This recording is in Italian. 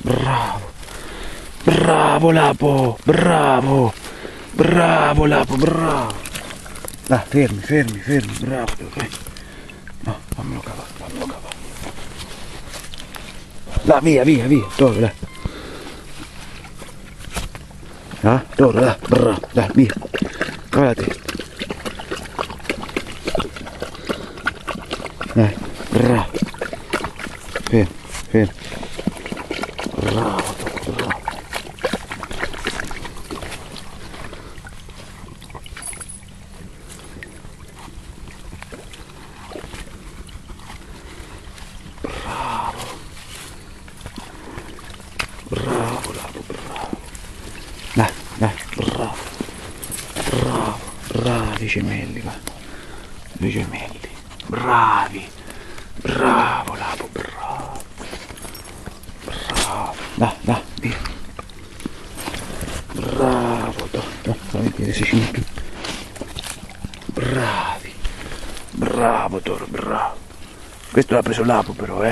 bravo. Bravo Lapo, bravo. Bravo Lapo, bravo. Dai, fermi, bravo. No, fammelo cavare. Là, via, torna, dai. Ah, torna, dai, bravo, dai, via. Cava la testa. Dai, bravo. Fermo. Bravo. Bravo Lapo, bravo. Dai, bravo. Bravi gemelli, va. 2 gemelli. Bravi. Bravo Lapo, bravo. Dai, via. Bravo, fammi vedere se ci metto. Bravi. Bravo Toro, bravo. Questo l'ha preso Lapo però,